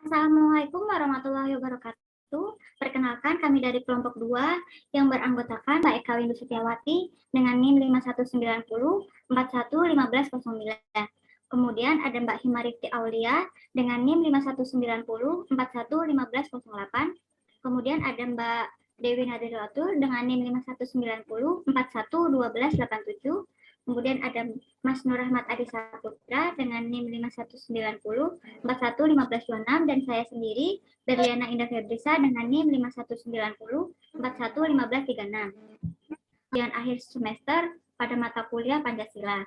Assalamualaikum warahmatullahi wabarakatuh. Perkenalkan, kami dari kelompok 2 yang beranggotakan Mbak Eka Windu Setiawati dengan NIM 5190 411509. Kemudian ada Mbak Himarifti Aulia dengan NIM 5190 411508. Kemudian ada Mbak Dewi Nadiratul dengan NIM 5190 411287. Kemudian ada Mas Nur Rahmat Adi Saputra dengan NIM 5190 411526 dan saya sendiri Berliana Indah Febrisa dengan NIM 5190 411536. Ujian akhir semester pada mata kuliah Pancasila.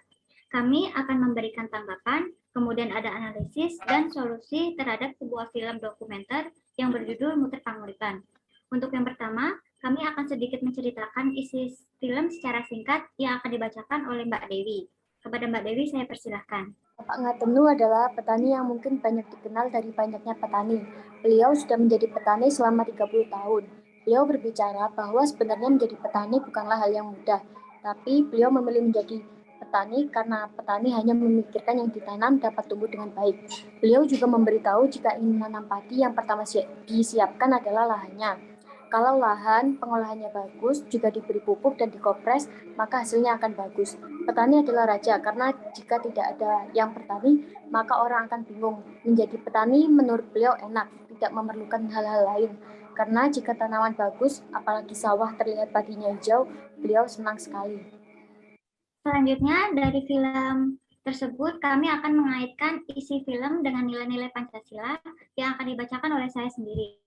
Kami akan memberikan tanggapan, kemudian ada analisis dan solusi terhadap sebuah film dokumenter yang berjudul Muter Panguripan. Untuk yang pertama, kami akan sedikit menceritakan isi film secara singkat yang akan dibacakan oleh Mbak Dewi. Kepada Mbak Dewi, saya persilahkan. Bapak Ngatenu adalah petani yang mungkin banyak dikenal dari banyaknya petani. Beliau sudah menjadi petani selama 30 tahun. Beliau berbicara bahwa sebenarnya menjadi petani bukanlah hal yang mudah, tapi beliau memilih menjadi petani karena petani hanya memikirkan yang ditanam dapat tumbuh dengan baik. Beliau juga memberitahu jika ingin menanam padi yang pertama disiapkan adalah lahannya. Kalau lahan pengolahannya bagus, juga diberi pupuk dan dikopres, maka hasilnya akan bagus. Petani adalah raja, karena jika tidak ada yang bertani, maka orang akan bingung. Menjadi petani menurut beliau enak, tidak memerlukan hal-hal lain. Karena jika tanaman bagus, apalagi sawah terlihat padinya hijau, beliau senang sekali. Selanjutnya, dari film tersebut, kami akan mengaitkan isi film dengan nilai-nilai Pancasila yang akan dibacakan oleh saya sendiri.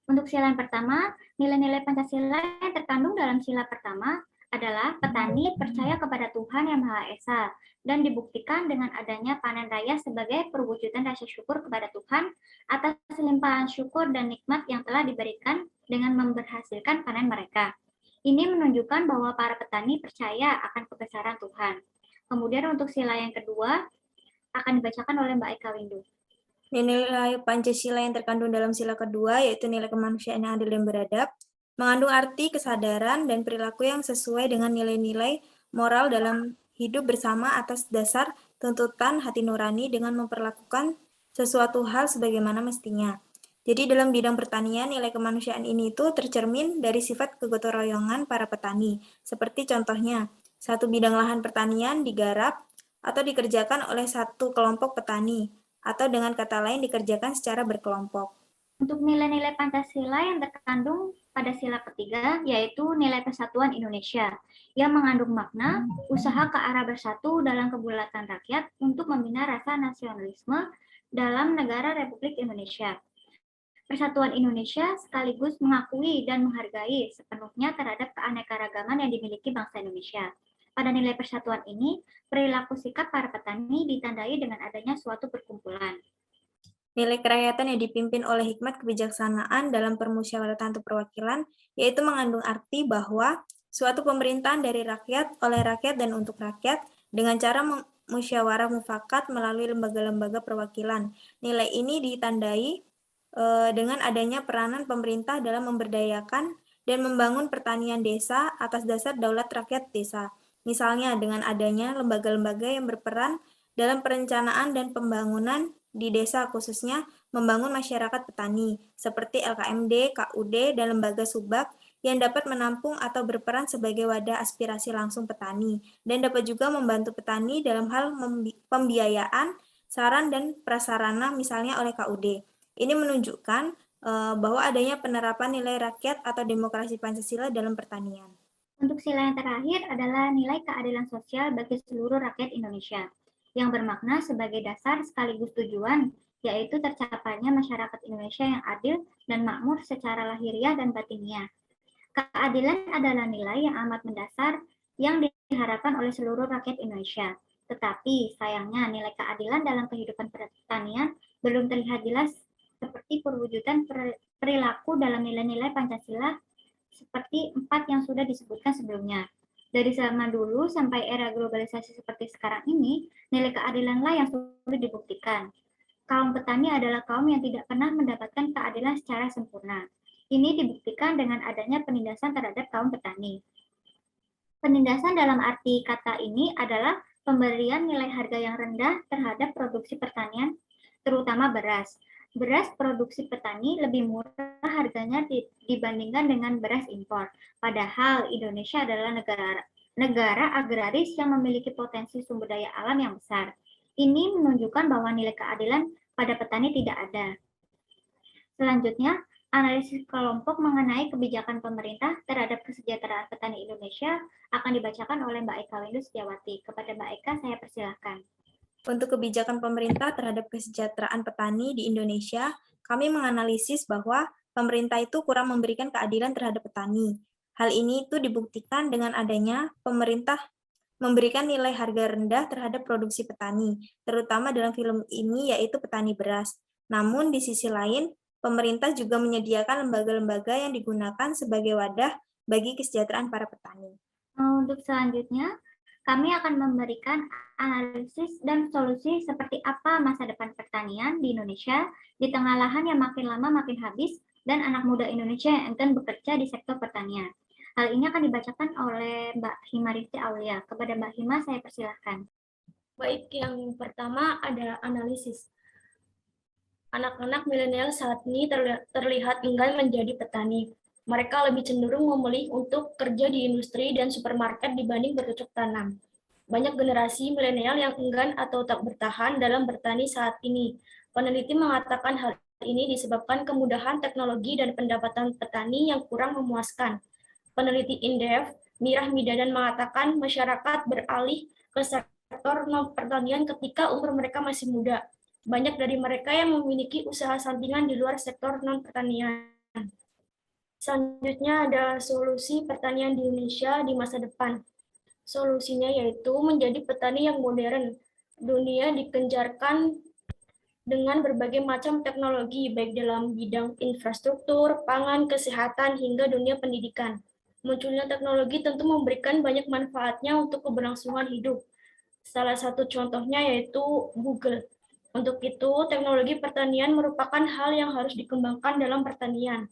Untuk sila yang pertama, nilai-nilai Pancasila yang terkandung dalam sila pertama adalah petani percaya kepada Tuhan Yang Maha Esa dan dibuktikan dengan adanya panen raya sebagai perwujudan rasa syukur kepada Tuhan atas limpahan syukur dan nikmat yang telah diberikan dengan memberhasilkan panen mereka. Ini menunjukkan bahwa para petani percaya akan kebesaran Tuhan. Kemudian untuk sila yang kedua akan dibacakan oleh Mbak Eka Windu. Nilai Pancasila yang terkandung dalam sila kedua, yaitu nilai kemanusiaan yang adil dan beradab, mengandung arti kesadaran dan perilaku yang sesuai dengan nilai-nilai moral dalam hidup bersama atas dasar tuntutan hati nurani dengan memperlakukan sesuatu hal sebagaimana mestinya. Jadi dalam bidang pertanian, nilai kemanusiaan ini itu tercermin dari sifat kegotong royongan para petani. Seperti contohnya, satu bidang lahan pertanian digarap atau dikerjakan oleh satu kelompok petani, atau dengan kata lain dikerjakan secara berkelompok. Untuk nilai-nilai Pancasila yang terkandung pada sila ketiga, yaitu nilai persatuan Indonesia, yang mengandung makna usaha ke arah bersatu dalam kebulatan rakyat untuk membina rasa nasionalisme dalam negara Republik Indonesia. Persatuan Indonesia sekaligus mengakui dan menghargai sepenuhnya terhadap keanekaragaman yang dimiliki bangsa Indonesia. Pada nilai persatuan ini, perilaku sikap para petani ditandai dengan adanya suatu perkumpulan. Nilai kerakyatan yang dipimpin oleh hikmat kebijaksanaan dalam permusyawaratan atau perwakilan, yaitu mengandung arti bahwa suatu pemerintahan dari rakyat, oleh rakyat, dan untuk rakyat, dengan cara musyawarah mufakat melalui lembaga-lembaga perwakilan. Nilai ini ditandai dengan adanya peranan pemerintah dalam memberdayakan dan membangun pertanian desa atas dasar daulat rakyat desa. Misalnya dengan adanya lembaga-lembaga yang berperan dalam perencanaan dan pembangunan di desa, khususnya membangun masyarakat petani, seperti LKMD, KUD, dan lembaga subak yang dapat menampung atau berperan sebagai wadah aspirasi langsung petani, dan dapat juga membantu petani dalam hal pembiayaan, saran, dan prasarana misalnya oleh KUD. Ini menunjukkan bahwa adanya penerapan nilai rakyat atau demokrasi Pancasila dalam pertanian. Untuk sila yang terakhir adalah nilai keadilan sosial bagi seluruh rakyat Indonesia, yang bermakna sebagai dasar sekaligus tujuan, yaitu tercapainya masyarakat Indonesia yang adil dan makmur secara lahiriah dan batiniah. Keadilan adalah nilai yang amat mendasar yang diharapkan oleh seluruh rakyat Indonesia. Tetapi sayangnya nilai keadilan dalam kehidupan pertanian belum terlihat jelas seperti perwujudan perilaku dalam nilai-nilai Pancasila seperti 4 yang sudah disebutkan sebelumnya. Dari zaman dulu sampai era globalisasi seperti sekarang ini, nilai keadilanlah yang sulit dibuktikan. Kaum petani adalah kaum yang tidak pernah mendapatkan keadilan secara sempurna. Ini dibuktikan dengan adanya penindasan terhadap kaum petani. Penindasan dalam arti kata ini adalah pemberian nilai harga yang rendah terhadap produksi pertanian, terutama beras. beras produksi petani lebih murah harganya dibandingkan dengan beras impor. Padahal Indonesia adalah negara agraris yang memiliki potensi sumber daya alam yang besar. Ini menunjukkan bahwa nilai keadilan pada petani tidak ada. Selanjutnya, analisis kelompok mengenai kebijakan pemerintah terhadap kesejahteraan petani Indonesia akan dibacakan oleh Mbak Eka Windu Setiawati. Kepada Mbak Eka, saya persilahkan. Untuk kebijakan pemerintah terhadap kesejahteraan petani di Indonesia, kami menganalisis bahwa pemerintah itu kurang memberikan keadilan terhadap petani. Hal ini itu dibuktikan dengan adanya pemerintah memberikan nilai harga rendah terhadap produksi petani, terutama dalam film ini yaitu petani beras. Namun di sisi lain, pemerintah juga menyediakan lembaga-lembaga yang digunakan sebagai wadah bagi kesejahteraan para petani. Untuk selanjutnya, kami akan memberikan analisis dan solusi seperti apa masa depan pertanian di Indonesia di tengah lahan yang makin lama makin habis dan anak muda Indonesia yang enggan bekerja di sektor pertanian. Hal ini akan dibacakan oleh Mbak Hima Rifti Aulia. Kepada Mbak Hima, saya persilahkan. Baik, yang pertama ada analisis. Anak-anak milenial saat ini terlihat enggan menjadi petani. Mereka lebih cenderung memilih untuk kerja di industri dan supermarket dibanding bercocok tanam. Banyak generasi milenial yang enggan atau tak bertahan dalam bertani saat ini. Peneliti mengatakan hal ini disebabkan kemudahan teknologi dan pendapatan petani yang kurang memuaskan. Peneliti Indef, Mirah Midadan mengatakan masyarakat beralih ke sektor non-pertanian ketika umur mereka masih muda. Banyak dari mereka yang memiliki usaha sampingan di luar sektor non-pertanian. Selanjutnya ada solusi pertanian di Indonesia di masa depan. Solusinya yaitu menjadi petani yang modern. Dunia dikenjarkan dengan berbagai macam teknologi, baik dalam bidang infrastruktur, pangan, kesehatan, hingga dunia pendidikan. Munculnya teknologi tentu memberikan banyak manfaatnya untuk keberlangsungan hidup. Salah satu contohnya yaitu Google. Untuk itu, teknologi pertanian merupakan hal yang harus dikembangkan dalam pertanian.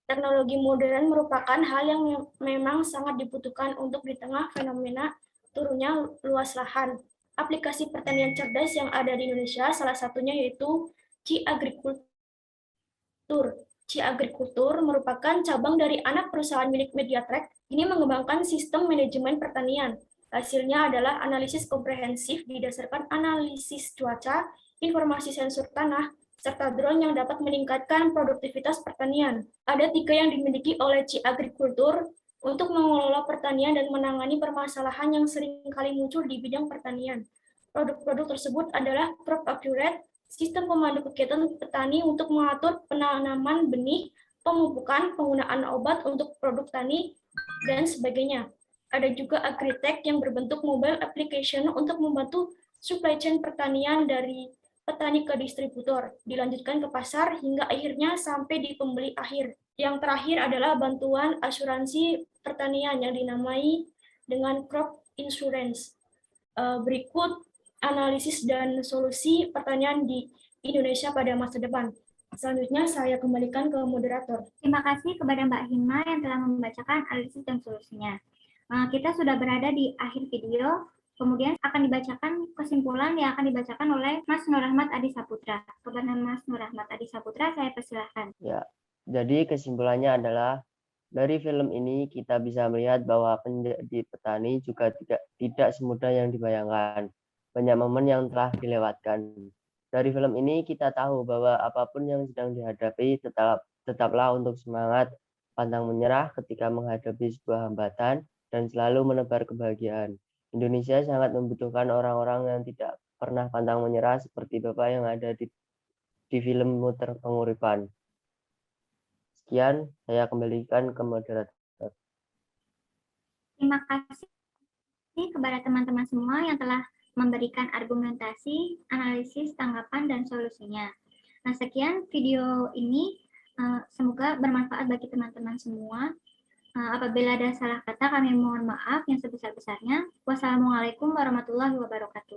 Teknologi modern merupakan hal yang memang sangat dibutuhkan untuk di tengah fenomena turunnya luas lahan. Aplikasi pertanian cerdas yang ada di Indonesia, salah satunya yaitu Ci-Agriculture. Ci-Agriculture merupakan cabang dari anak perusahaan milik Mediatrek. Ini mengembangkan sistem manajemen pertanian. Hasilnya adalah analisis komprehensif didasarkan analisis cuaca, informasi sensor tanah, serta drone yang dapat meningkatkan produktivitas pertanian. Ada 3 yang dimiliki oleh Ci-Agriculture untuk mengelola pertanian dan menangani permasalahan yang sering kali muncul di bidang pertanian. Produk-produk tersebut adalah Crop Accurate, sistem pemandu kegiatan petani untuk mengatur penanaman benih, pemupukan, penggunaan obat untuk produk tani, dan sebagainya. Ada juga Agritech yang berbentuk mobile application untuk membantu supply chain pertanian dari petani ke distributor, dilanjutkan ke pasar, hingga akhirnya sampai di pembeli akhir. Yang terakhir adalah bantuan asuransi pertanian yang dinamai dengan crop insurance. Berikut analisis dan solusi pertanian di Indonesia pada masa depan. Selanjutnya saya kembalikan ke moderator. Terima kasih kepada Mbak Hima yang telah membacakan analisis dan solusinya. Kita sudah berada di akhir video, kemudian akan dibacakan kesimpulan yang akan dibacakan oleh Mas Nur Rahmat Adi Saputra. Kepada Mas Nur Rahmat Adi Saputra, saya persilahkan. Ya, jadi kesimpulannya adalah dari film ini kita bisa melihat bahwa menjadi petani juga tidak semudah yang dibayangkan. Banyak momen yang telah dilewatkan. Dari film ini kita tahu bahwa apapun yang sedang dihadapi tetaplah untuk semangat, pantang menyerah ketika menghadapi sebuah hambatan, dan selalu menebar kebahagiaan. Indonesia sangat membutuhkan orang-orang yang tidak pernah pantang menyerah seperti Bapak yang ada di film Muter Penguripan. Sekian, saya kembalikan ke moderator. Terima kasih kepada teman-teman semua yang telah memberikan argumentasi, analisis, tanggapan, dan solusinya. Nah, sekian video ini. Semoga bermanfaat bagi teman-teman semua. Apabila ada salah kata, kami mohon maaf yang sebesar-besarnya. Wassalamualaikum warahmatullahi wabarakatuh.